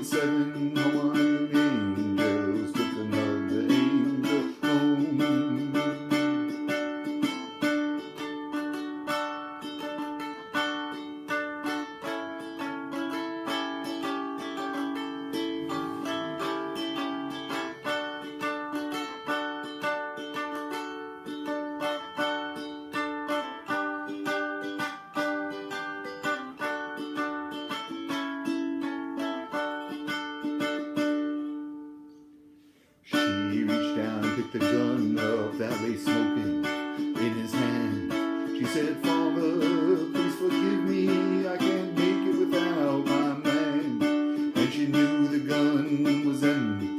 7 Hawaiian angels took another angel home. She reached down and picked the gun up that lay smoking in his hand. She said, "Father, please forgive me, I can't make it without my man." And she knew the gun was empty.